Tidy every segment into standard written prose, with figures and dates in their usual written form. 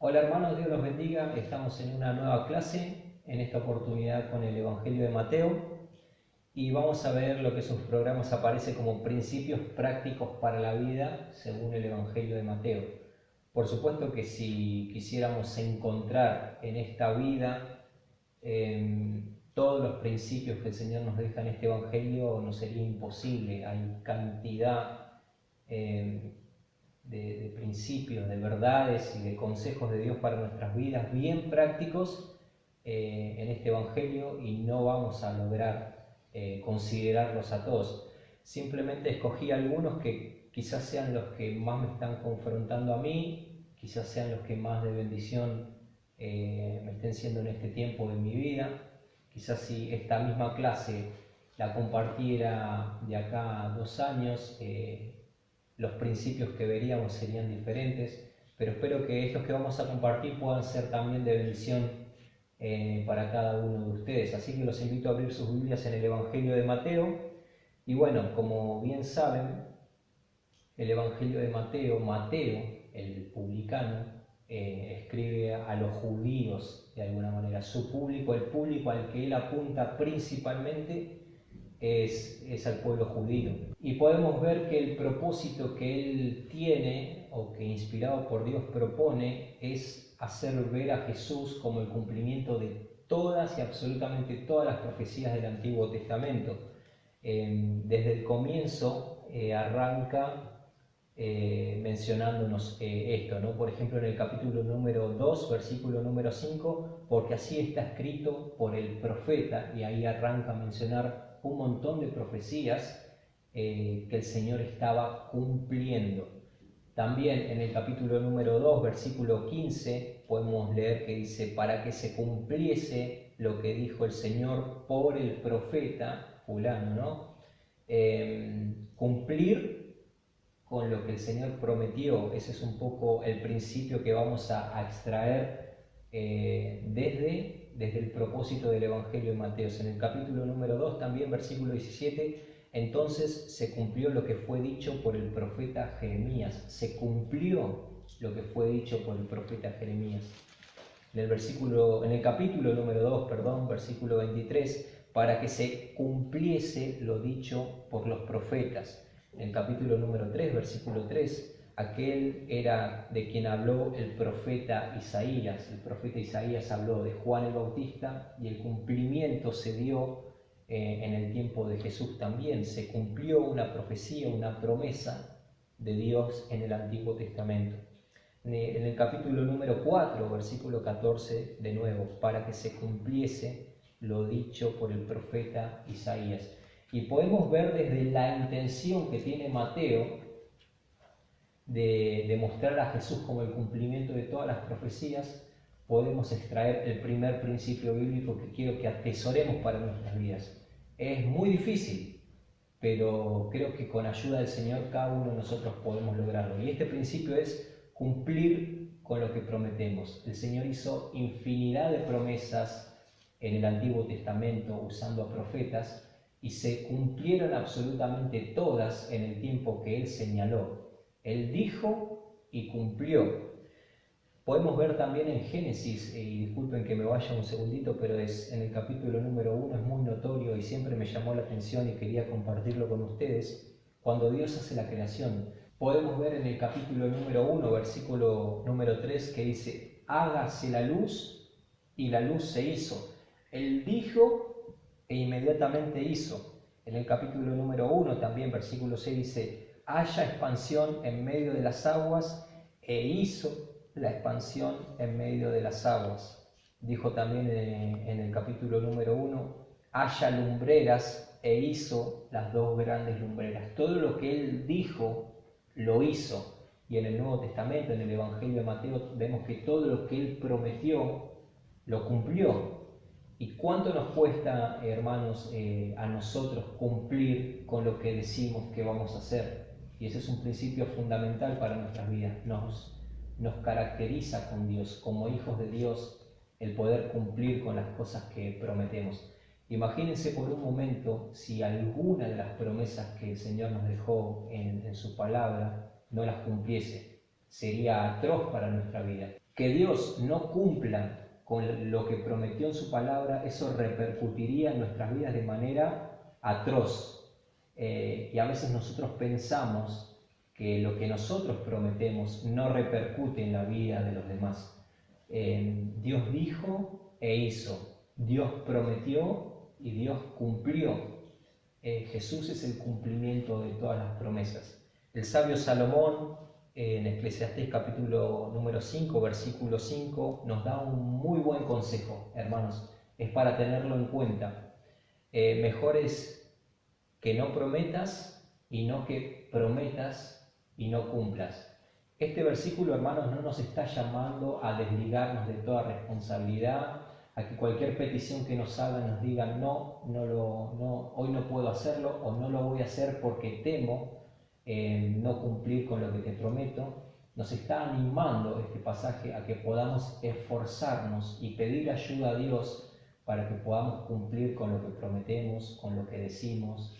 Hola hermanos, Dios los bendiga. Estamos en una nueva clase, en esta oportunidad con el Evangelio de Mateo, y vamos a ver lo que en sus programas aparece como principios prácticos para la vida según el Evangelio de Mateo. Por supuesto que si quisiéramos encontrar en esta vida todos los principios que el Señor nos deja en este Evangelio, nos sería imposible. Hay cantidad de principios, de verdades y de consejos de Dios para nuestras vidas bien prácticos en este Evangelio, y no vamos a lograr considerarlos a todos. Simplemente escogí algunos que quizás sean los que más me están confrontando a mí, quizás sean los que más de bendición me estén siendo en este tiempo de mi vida. Quizás si esta misma clase la compartiera de acá a 2 años, los principios que veríamos serían diferentes, pero espero que estos que vamos a compartir puedan ser también de bendición para cada uno de ustedes. Así que los invito a abrir sus Biblias en el Evangelio de Mateo. Y bueno, como bien saben, el Evangelio de Mateo, el publicano, escribe a los judíos de alguna manera. Su público, el público al que él apunta principalmente, es al pueblo judío. Y podemos ver que el propósito que él tiene, o que inspirado por Dios propone, es hacer ver a Jesús como el cumplimiento de todas y absolutamente todas las profecías del Antiguo Testamento. Desde el comienzo arranca mencionándonos esto, ¿no? Por ejemplo, en el capítulo número 2, versículo número 5, porque así está escrito por el profeta, y ahí arranca a mencionar un montón de profecías que el Señor estaba cumpliendo. También en el capítulo número 2, versículo 15, podemos leer que dice: para que se cumpliese lo que dijo el Señor por el profeta fulano, ¿no? Cumplir con lo que el Señor prometió. Ese es un poco el principio que vamos a extraer desde el propósito del Evangelio de Mateo. En el capítulo número 2, también versículo 17, entonces se cumplió lo que fue dicho por el profeta Jeremías. Se cumplió lo que fue dicho por el profeta Jeremías. En el capítulo número 2, versículo 23, para que se cumpliese lo dicho por los profetas. En el capítulo número 3, versículo 3, aquel era de quien habló el profeta Isaías. El profeta Isaías habló de Juan el Bautista, y el cumplimiento se dio en el tiempo de Jesús también. Se cumplió una profecía, una promesa de Dios en el Antiguo Testamento. En el capítulo número 4, versículo 14, de nuevo, para que se cumpliese lo dicho por el profeta Isaías. Y podemos ver desde la intención que tiene Mateo de mostrar a Jesús como el cumplimiento de todas las profecías, podemos extraer el primer principio bíblico que quiero que atesoremos para nuestras vidas. Es muy difícil, pero creo que con ayuda del Señor cada uno de nosotros podemos lograrlo. Y este principio es cumplir con lo que prometemos. El Señor hizo infinidad de promesas en el Antiguo Testamento usando a profetas, y se cumplieron absolutamente todas en el tiempo que Él señaló. Él dijo y cumplió. Podemos ver también en Génesis, y disculpen que me vaya un segundito, pero en el capítulo número 1 es muy notorio y siempre me llamó la atención y quería compartirlo con ustedes. Cuando Dios hace la creación, podemos ver en el capítulo número 1, versículo número 3, que dice: hágase la luz, y la luz se hizo. Él dijo e inmediatamente hizo. En el capítulo número 1 también, versículo 6, dice: haya expansión en medio de las aguas, e hizo la expansión en medio de las aguas. Dijo también en el capítulo número 1: haya lumbreras, e hizo las 2 grandes lumbreras. Todo lo que Él dijo, lo hizo. Y en el Nuevo Testamento, en el Evangelio de Mateo, vemos que todo lo que Él prometió, lo cumplió. ¿Y cuánto nos cuesta, hermanos, a nosotros cumplir con lo que decimos que vamos a hacer? Y ese es un principio fundamental para nuestras vidas. Nos caracteriza con Dios, como hijos de Dios, el poder cumplir con las cosas que prometemos. Imagínense por un momento si alguna de las promesas que el Señor nos dejó en su palabra no las cumpliese. Sería atroz para nuestra vida. Que Dios no cumpla con lo que prometió en su palabra, eso repercutiría en nuestras vidas de manera atroz. Y a veces nosotros pensamos que lo que nosotros prometemos no repercute en la vida de los demás. Dios dijo e hizo, Dios prometió y Dios cumplió. Jesús es el cumplimiento de todas las promesas. El sabio Salomón, en Eclesiastés capítulo número 5, versículo 5, nos da un muy buen consejo, hermanos. Es para tenerlo en cuenta. Mejor es que no prometas y no que prometas y no cumplas. Este versículo, hermanos, no nos está llamando a desligarnos de toda responsabilidad, a que cualquier petición que nos hagan nos digan no, hoy no puedo hacerlo o no lo voy a hacer porque temo no cumplir con lo que te prometo. Nos está animando este pasaje a que podamos esforzarnos y pedir ayuda a Dios para que podamos cumplir con lo que prometemos, con lo que decimos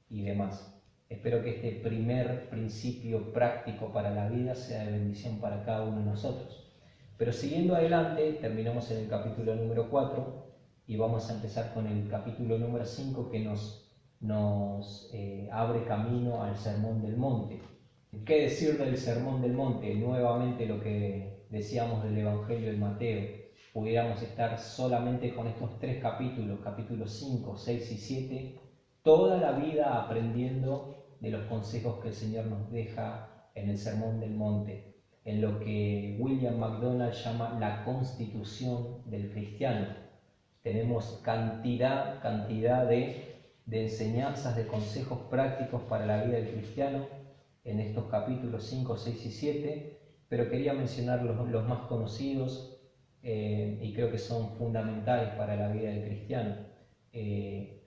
y demás. Espero que este primer principio práctico para la vida sea de bendición para cada uno de nosotros. Pero siguiendo adelante, terminamos en el capítulo número 4 y vamos a empezar con el capítulo número 5 que nos abre camino al Sermón del Monte. ¿Qué decir del Sermón del Monte? Nuevamente lo que decíamos del Evangelio de Mateo. Pudiéramos estar solamente con estos 3 capítulos, capítulos 5, 6 y 7, toda la vida aprendiendo de los consejos que el Señor nos deja en el Sermón del Monte, en lo que William MacDonald llama la constitución del cristiano. Tenemos cantidad de enseñanzas, de consejos prácticos para la vida del cristiano en estos capítulos 5, 6 y 7, pero quería mencionar los más conocidos y creo que son fundamentales para la vida del cristiano.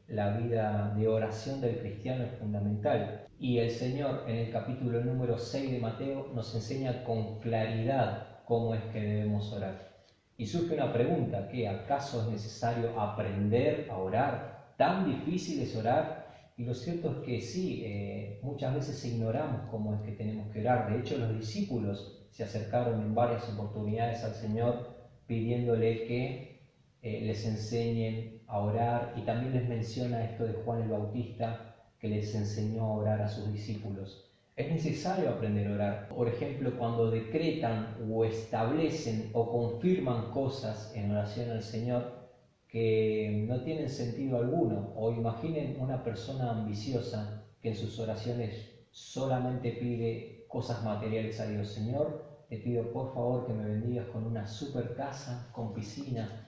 La vida de oración del cristiano es fundamental. Y el Señor en el capítulo número 6 de Mateo nos enseña con claridad cómo es que debemos orar. Y surge una pregunta, ¿qué? ¿Acaso es necesario aprender a orar? ¿Tan difícil es orar? Y lo cierto es que sí, muchas veces ignoramos cómo es que tenemos que orar. De hecho, los discípulos se acercaron en varias oportunidades al Señor pidiéndole que les enseñen a orar, y también les menciona esto de Juan el Bautista, que les enseñó a orar a sus discípulos. Es necesario aprender a orar. Por ejemplo, cuando decretan o establecen o confirman cosas en oración al Señor que no tienen sentido alguno. O imaginen una persona ambiciosa que en sus oraciones solamente pide cosas materiales a Dios. Señor, te pido por favor que me bendigas con una super casa, con piscina,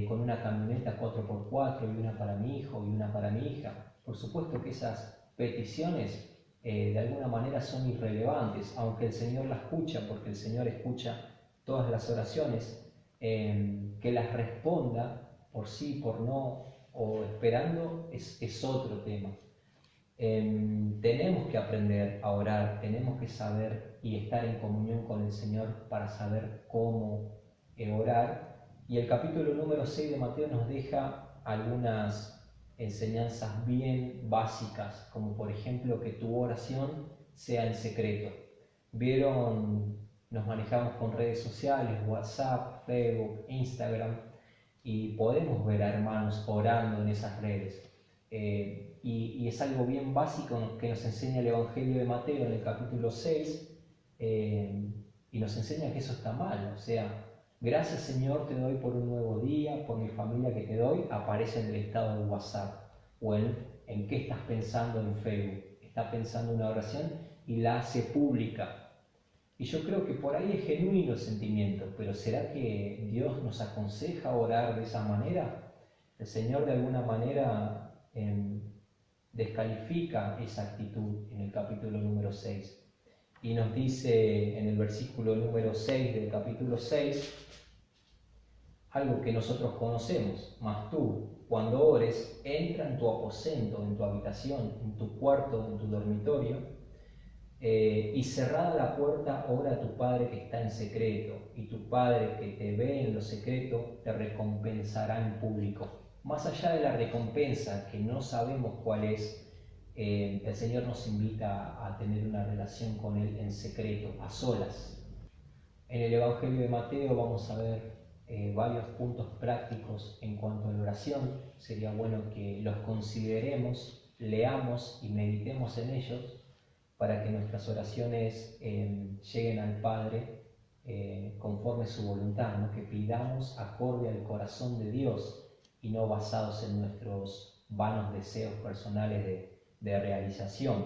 con una camioneta 4x4 y una para mi hijo y una para mi hija. Por supuesto que esas peticiones de alguna manera son irrelevantes, aunque el Señor las escucha, porque el Señor escucha todas las oraciones. Que las responda por sí, por no, o esperando, es otro tema. Tenemos que aprender a orar, tenemos que saber y estar en comunión con el Señor para saber cómo orar. Y el capítulo número 6 de Mateo nos deja algunas enseñanzas bien básicas, como por ejemplo que tu oración sea en secreto. Vieron, nos manejamos con redes sociales, WhatsApp, Facebook, Instagram, y podemos ver a hermanos orando en esas redes. Y es algo bien básico que nos enseña el Evangelio de Mateo en el capítulo 6, y nos enseña que eso está mal. O sea, gracias Señor te doy por un nuevo día, por mi familia que te doy, aparece en el estado de WhatsApp, o en qué estás pensando en Facebook. Está pensando una oración y la hace pública. Y yo creo que por ahí es genuino el sentimiento, pero ¿será que Dios nos aconseja orar de esa manera? El Señor de alguna manera descalifica esa actitud en el capítulo número 6 y nos dice en el versículo número 6 del capítulo 6 algo que nosotros conocemos: mas tú, cuando ores, entra en tu aposento, en tu habitación, en tu cuarto, en tu dormitorio, y cerrada la puerta, ora a tu Padre que está en secreto, y tu Padre que te ve en lo secreto te recompensará en público. Más allá de la recompensa, que no sabemos cuál es, el Señor nos invita a tener una relación con Él en secreto, a solas. En el Evangelio de Mateo vamos a ver varios puntos prácticos en cuanto a la oración. Sería bueno que los consideremos, leamos y meditemos en ellos para que nuestras oraciones lleguen al Padre conforme su voluntad, ¿no? Que pidamos acorde al corazón de Dios y no basados en nuestros vanos deseos personales de realización.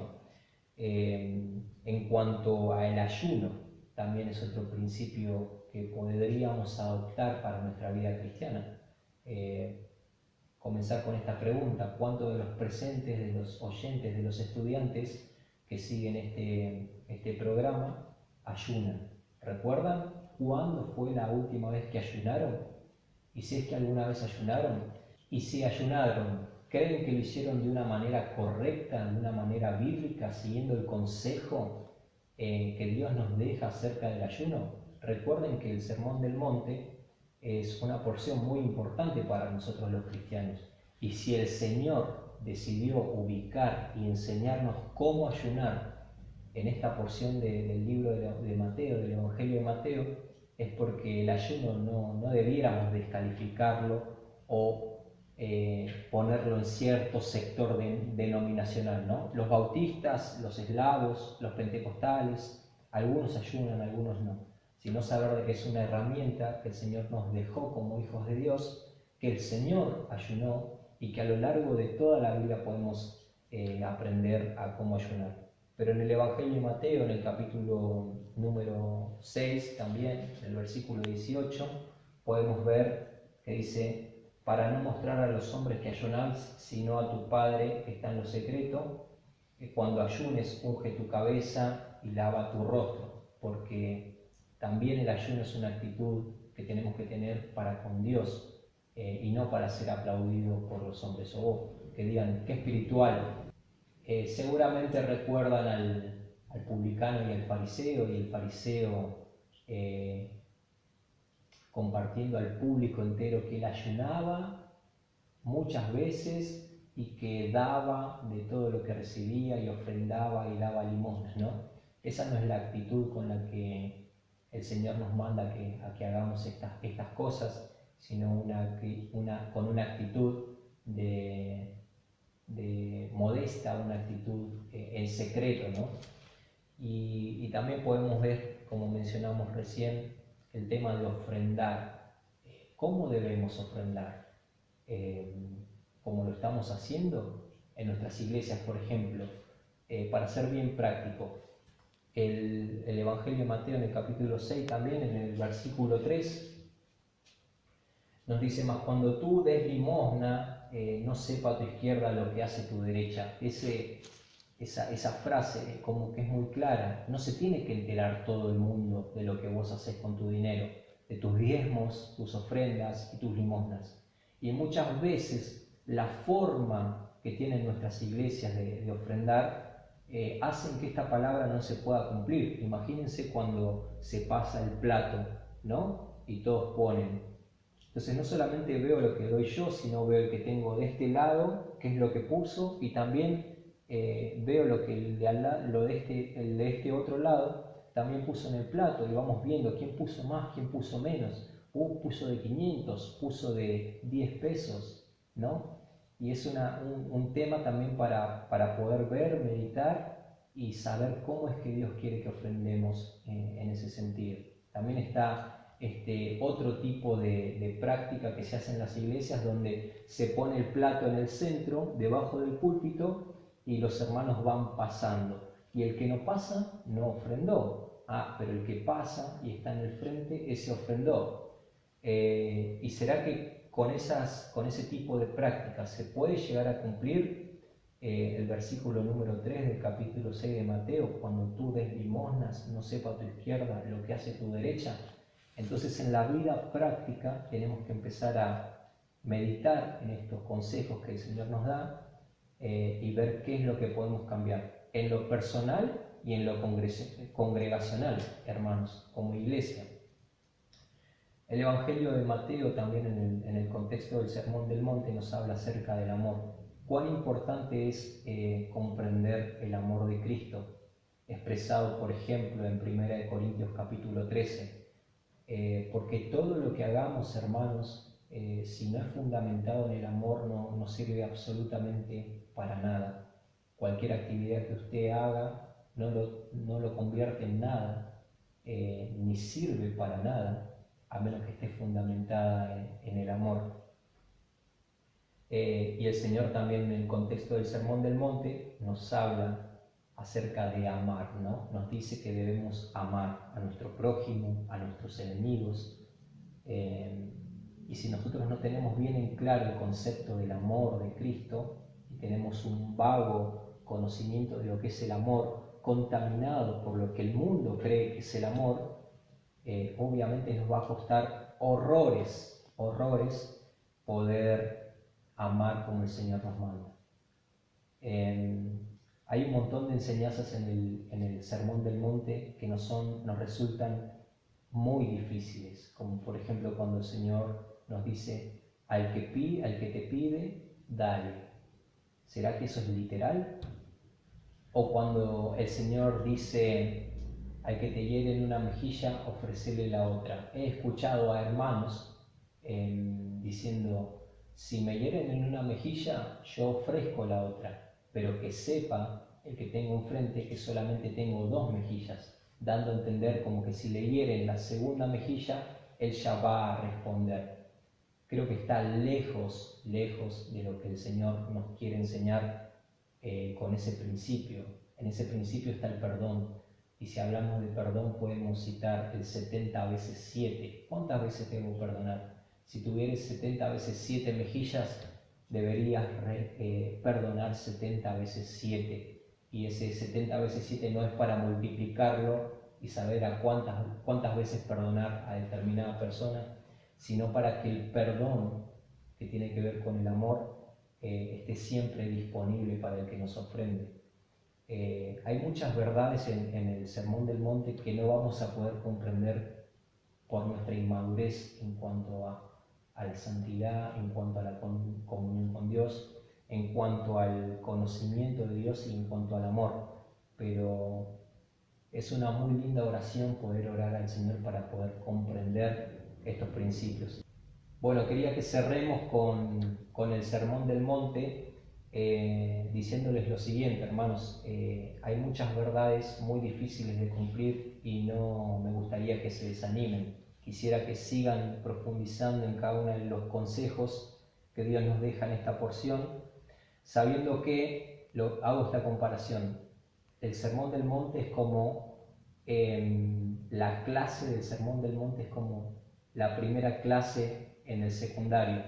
En cuanto al ayuno, también es otro principio que podríamos adoptar para nuestra vida cristiana. Comenzar con esta pregunta: ¿cuántos de los presentes, de los oyentes, de los estudiantes que siguen este programa ayunan? ¿Recuerdan cuándo fue la última vez que ayunaron? Y si es que alguna vez ayunaron, y si ayunaron, ¿creen que lo hicieron de una manera correcta, de una manera bíblica, siguiendo el consejo que Dios nos deja acerca del ayuno? Recuerden que el Sermón del Monte es una porción muy importante para nosotros los cristianos. Y si el Señor decidió ubicar y enseñarnos cómo ayunar en esta porción del libro de Mateo, del Evangelio de Mateo, es porque el ayuno no debiéramos descalificarlo o ponerlo en cierto sector denominacional, ¿no? Los bautistas, los eslavos, los pentecostales, algunos ayunan, algunos no, sino saber de que es una herramienta que el Señor nos dejó como hijos de Dios, que el Señor ayunó y que a lo largo de toda la Biblia podemos aprender a cómo ayunar. Pero en el Evangelio de Mateo, en el capítulo número 6, también, en el versículo 18, podemos ver que dice: para no mostrar a los hombres que ayunáis, sino a tu Padre que está en lo secreto, que cuando ayunes unge tu cabeza y lava tu rostro, porque también el ayuno es una actitud que tenemos que tener para con Dios y no para ser aplaudido por los hombres o que digan qué espiritual. Seguramente recuerdan al publicano y al fariseo, y el fariseo compartiendo al público entero que él ayunaba muchas veces y que daba de todo lo que recibía y ofrendaba y daba limosnas, ¿no? Esa no es la actitud con la que el Señor nos manda a que hagamos estas cosas, sino con una actitud de modesta, una actitud en secreto, ¿no? Y también podemos ver, como mencionamos recién, el tema de ofrendar. ¿Cómo debemos ofrendar? ¿Cómo lo estamos haciendo en nuestras iglesias, por ejemplo? Para ser bien práctico, el Evangelio de Mateo en el capítulo 6 también, en el versículo 3, nos dice: mas cuando tú des limosna, no sepa a tu izquierda lo que hace tu derecha. Esa frase como que es muy clara. No se tiene que enterar todo el mundo de lo que vos haces con tu dinero, de tus diezmos, tus ofrendas y tus limosnas. Y muchas veces la forma que tienen nuestras iglesias de ofrendar hacen que esta palabra no se pueda cumplir. Imagínense cuando se pasa el plato, ¿no? Y todos ponen. Entonces no solamente veo lo que doy yo, sino veo el que tengo de este lado, qué es lo que puso, y también veo lo que el de este otro lado también puso en el plato, y vamos viendo quién puso más, quién puso menos. Puso de 500, puso de 10 pesos, ¿no? Y es un tema también para poder ver, meditar y saber cómo es que Dios quiere que ofrendemos en ese sentido. También está otro tipo de práctica que se hace en las iglesias, donde se pone el plato en el centro, debajo del púlpito, y los hermanos van pasando. Y el que no pasa, no ofrendó. Pero el que pasa y está en el frente, ese ofrendó. ¿Y será que con ese tipo de prácticas se puede llegar a cumplir el versículo número 3 del capítulo 6 de Mateo? Cuando tú des limosnas, no sepa a tu izquierda lo que hace tu derecha. Entonces, en la vida práctica tenemos que empezar a meditar en estos consejos que el Señor nos da y ver qué es lo que podemos cambiar en lo personal y en lo congregacional, hermanos, como iglesia. El Evangelio de Mateo también en el contexto del Sermón del Monte nos habla acerca del amor. Cuán importante es comprender el amor de Cristo, expresado por ejemplo en 1 Corintios capítulo 13, porque todo lo que hagamos, hermanos, si no es fundamentado en el amor, no sirve absolutamente para nada. Cualquier actividad que usted haga no lo convierte en nada, ni sirve para nada, a menos que esté fundamentada en el amor. Y el Señor también en el contexto del Sermón del Monte nos habla acerca de amar, ¿no? Nos dice que debemos amar a nuestro prójimo, a nuestros enemigos. Y si nosotros no tenemos bien en claro el concepto del amor de Cristo y tenemos un vago conocimiento de lo que es el amor, contaminado por lo que el mundo cree que es el amor, obviamente nos va a costar horrores poder amar como el Señor nos manda. Hay un montón de enseñanzas en el Sermón del Monte que nos resultan muy difíciles, como por ejemplo cuando el Señor nos dice, al que te pide, dale. ¿Será que eso es literal? O cuando el Señor dice, al que te hiere en una mejilla, ofrecele la otra. He escuchado a hermanos diciendo, si me hieren en una mejilla, yo ofrezco la otra, pero que sepa el que tengo enfrente que solamente tengo 2 mejillas, dando a entender como que si le hieren la segunda mejilla, él ya va a responder. Creo que está lejos de lo que el Señor nos quiere enseñar con ese principio. En ese principio está el perdón. Y si hablamos de perdón, podemos citar el 70 veces 7. ¿Cuántas veces debo perdonar? Si tuvieras 70 veces 7 mejillas, deberías perdonar 70 veces 7. Y ese 70 veces 7 no es para multiplicarlo y saber a cuántas veces perdonar a determinada persona, sino para que el perdón, que tiene que ver con el amor, esté siempre disponible para el que nos ofrende. Hay muchas verdades en el Sermón del Monte que no vamos a poder comprender por nuestra inmadurez en cuanto a la santidad, en cuanto a la comunión con Dios, en cuanto al conocimiento de Dios y en cuanto al amor. Pero es una muy linda oración poder orar al Señor para poder comprender estos principios. Bueno, quería que cerremos con el Sermón del Monte diciéndoles lo siguiente, hermanos. Hay muchas verdades muy difíciles de cumplir y no me gustaría que se desanimen. Quisiera que sigan profundizando en cada uno de los consejos que Dios nos deja en esta porción, sabiendo que hago esta comparación. El Sermón del Monte es como la clase del Sermón del Monte es como la primera clase en el secundario.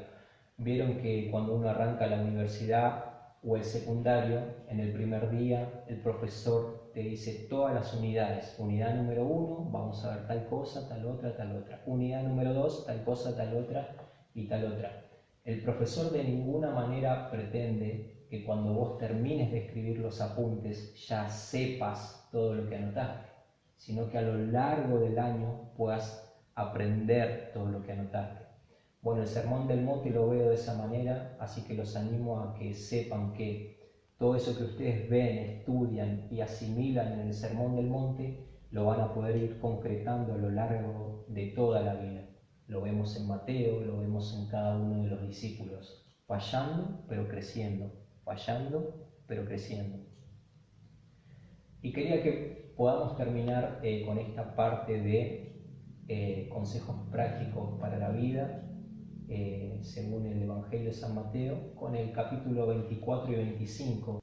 Vieron que cuando uno arranca la universidad o el secundario, en el primer día el profesor te dice todas las unidades. Unidad número 1, vamos a ver tal cosa, tal otra, tal otra. Unidad número 2, tal cosa, tal otra y tal otra. El profesor de ninguna manera pretende que cuando vos termines de escribir los apuntes ya sepas todo lo que anotaste, sino que a lo largo del año puedas aprender todo lo que anotaste. Bueno, el Sermón del Monte lo veo de esa manera, así que los animo a que sepan que todo eso que ustedes ven, estudian y asimilan en el Sermón del Monte, lo van a poder ir concretando a lo largo de toda la vida. Lo vemos en Mateo, lo vemos en cada uno de los discípulos, fallando pero creciendo, fallando pero creciendo. Y quería que podamos terminar con esta parte de consejos prácticos para la vida, según el Evangelio de San Mateo, con el capítulo 24 y 25.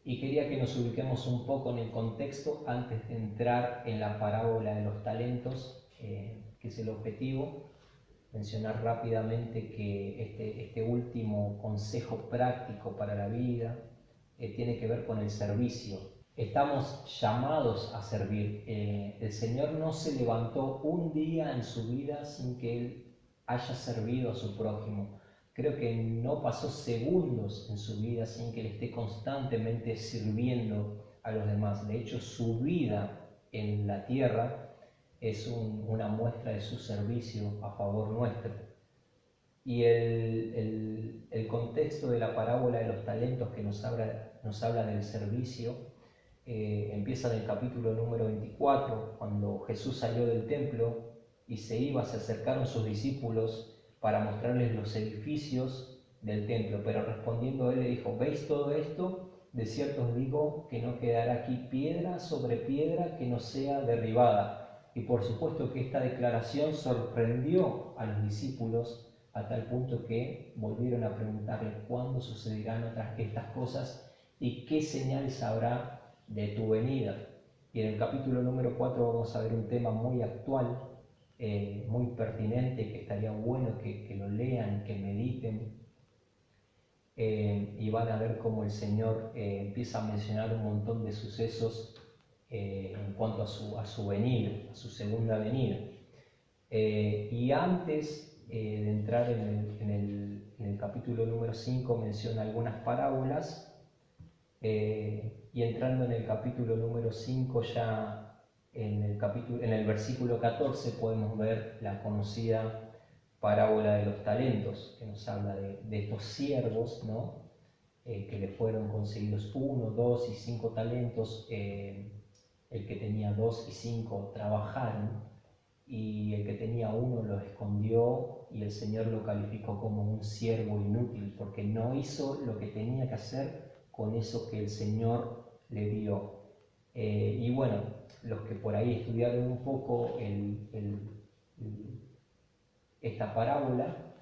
Y quería que nos ubiquemos un poco en el contexto antes de entrar en la parábola de los talentos, que es el objetivo. Mencionar rápidamente que este último consejo práctico para la vida tiene que ver con el servicio. Estamos llamados a servir. El Señor no se levantó un día en su vida sin que Él haya servido a su prójimo. Creo que no pasó segundos en su vida sin que Él esté constantemente sirviendo a los demás. De hecho, su vida en la tierra es una muestra de su servicio a favor nuestro. Y el contexto de la parábola de los talentos que nos habla del servicio empieza en el capítulo número 24, cuando Jesús salió del templo y se acercaron sus discípulos para mostrarles los edificios del templo, pero respondiendo él le dijo: ¿veis todo esto? De cierto os digo que no quedará aquí piedra sobre piedra que no sea derribada. Y por supuesto que esta declaración sorprendió a los discípulos a tal punto que volvieron a preguntarle cuándo sucederán estas cosas y qué señales habrá de tu venida. Y en el capítulo número 4 vamos a ver un tema muy actual, muy pertinente, que estaría bueno que lo lean, que mediten, y van a ver cómo el Señor empieza a mencionar un montón de sucesos en cuanto a su venida, a su segunda venida. Y antes de entrar en el capítulo número 5 menciona algunas parábolas, y entrando en el capítulo número 5 ya en el versículo 14 podemos ver la conocida parábola de los talentos, que nos habla de estos siervos, ¿no? Que le fueron conseguidos 1, 2 y 5 talentos. El que tenía 2 y 5 trabajaron, y el que tenía 1 lo escondió, y el Señor lo calificó como un siervo inútil, porque no hizo lo que tenía que hacer con eso que el Señor le dio. Y bueno, los que por ahí estudiaron un poco esta parábola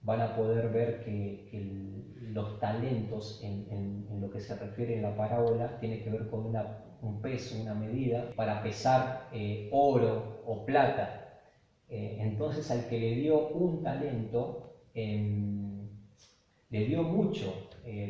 van a poder ver que los talentos en lo que se refiere en la parábola tiene que ver con un peso, una medida para pesar oro o plata. Entonces al que le dio un talento, le dio mucho,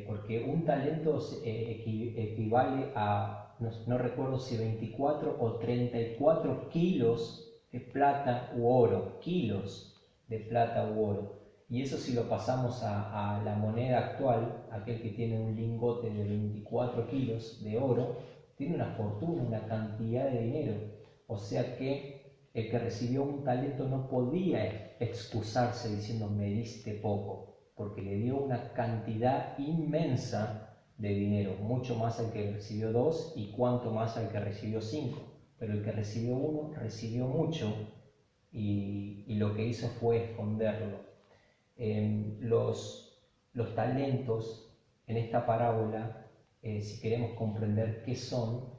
porque un talento equivale a, no recuerdo si 24 o 34 kilos de plata u oro, kilos de plata u oro. Y eso, si lo pasamos a la moneda actual, aquel que tiene un lingote de 24 kilos de oro, tiene una fortuna, una cantidad de dinero. O sea que el que recibió un talento no podía excusarse diciendo me diste poco, porque le dio una cantidad inmensa de dinero, mucho más al que recibió 2 y cuanto más al que recibió 5. Pero el que recibió 1 recibió mucho, y lo que hizo fue esconderlo. Los talentos en esta parábola, si queremos comprender qué son,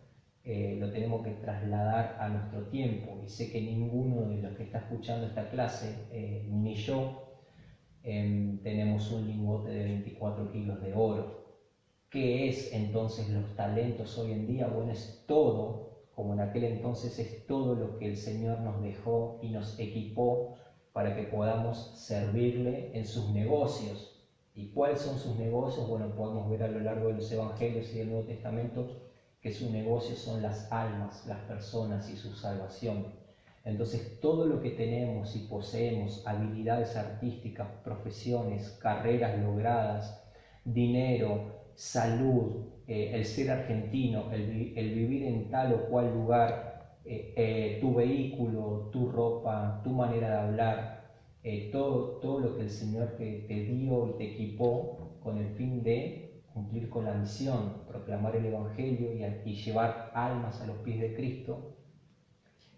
lo tenemos que trasladar a nuestro tiempo. Y sé que ninguno de los que está escuchando esta clase, ni yo, tenemos un lingote de 24 kilos de oro. ¿Qué es entonces los talentos hoy en día? Bueno, es todo, como en aquel entonces, es todo lo que el Señor nos dejó y nos equipó para que podamos servirle en sus negocios. ¿Y cuáles son sus negocios? Bueno, podemos ver a lo largo de los Evangelios y del Nuevo Testamento que sus negocios son las almas, las personas y su salvación. Entonces, todo lo que tenemos y poseemos, habilidades artísticas, profesiones, carreras logradas, dinero, salud, el ser argentino, el vivir en tal o cual lugar, tu vehículo, tu ropa, tu manera de hablar, todo lo que el Señor te dio y te equipó con el fin de cumplir con la misión, proclamar el Evangelio y llevar almas a los pies de Cristo,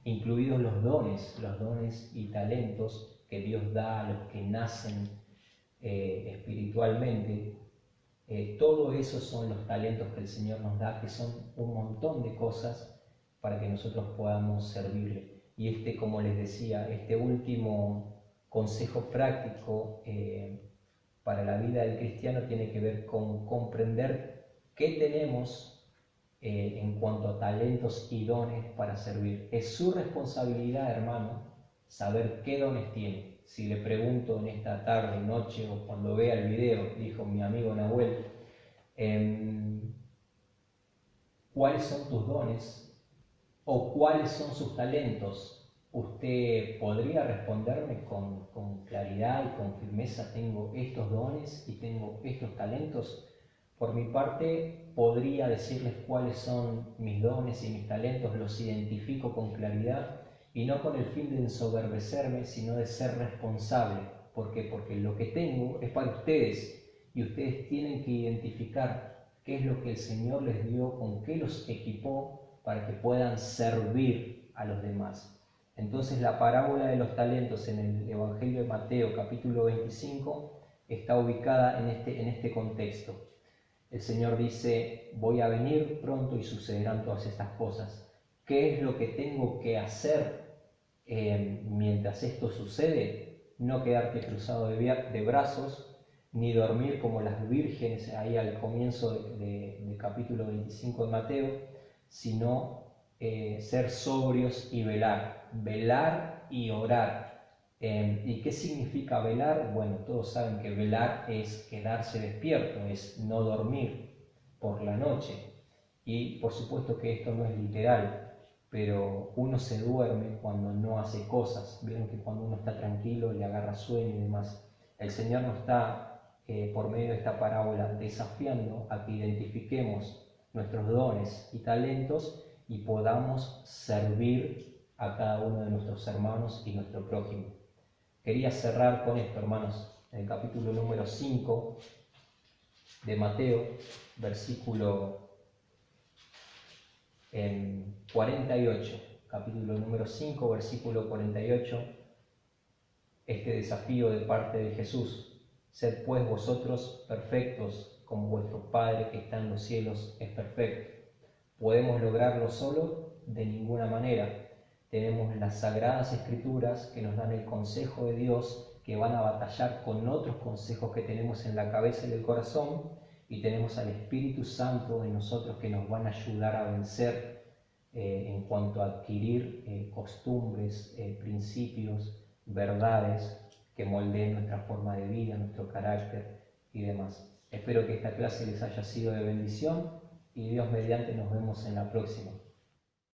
incluidos los dones y talentos que Dios da a los que nacen espiritualmente. Todo eso son los talentos que el Señor nos da, que son un montón de cosas para que nosotros podamos servirle. Y como les decía, este último consejo práctico para la vida del cristiano tiene que ver con comprender qué tenemos en cuanto a talentos y dones para servir. Es su responsabilidad, hermano, saber qué dones tiene. Si le pregunto en esta tarde, noche o cuando vea el video, dijo mi amigo Nahuel, ¿cuáles son tus dones o cuáles son sus talentos? Usted podría responderme con claridad y con firmeza: tengo estos dones y tengo estos talentos. Por mi parte, podría decirles cuáles son mis dones y mis talentos, los identifico con claridad, y no con el fin de ensoberbecerme, sino de ser responsable. ¿Por qué? Porque lo que tengo es para ustedes, y ustedes tienen que identificar qué es lo que el Señor les dio, con qué los equipó para que puedan servir a los demás. Entonces la parábola de los talentos en el Evangelio de Mateo capítulo 25 está ubicada en este contexto. El Señor dice, voy a venir pronto y sucederán todas estas cosas. ¿Qué es lo que tengo que hacer mientras esto sucede? No quedarte cruzado de brazos, ni dormir como las vírgenes ahí al comienzo del capítulo 25 de Mateo, sino ser sobrios y velar y orar. ¿Y qué significa velar? Bueno, todos saben que velar es quedarse despierto, es no dormir por la noche. Y por supuesto que esto no es literal, pero uno se duerme cuando no hace cosas. Vieron que cuando uno está tranquilo le agarra sueño y demás. El Señor nos está, por medio de esta parábola, desafiando a que identifiquemos nuestros dones y talentos y podamos servir a cada uno de nuestros hermanos y nuestro prójimo. Quería cerrar con esto, hermanos, en el capítulo número 5 de Mateo, versículo 48, capítulo número 5, versículo 48, este desafío de parte de Jesús. Sed pues vosotros perfectos, como vuestro Padre que está en los cielos es perfecto. ¿Podemos lograrlo solo? De ninguna manera. Tenemos las Sagradas Escrituras que nos dan el consejo de Dios, que van a batallar con otros consejos que tenemos en la cabeza y el corazón, y tenemos al Espíritu Santo en nosotros que nos van a ayudar a vencer en cuanto a adquirir costumbres, principios, verdades que moldeen nuestra forma de vida, nuestro carácter y demás. Espero que esta clase les haya sido de bendición y Dios mediante nos vemos en la próxima.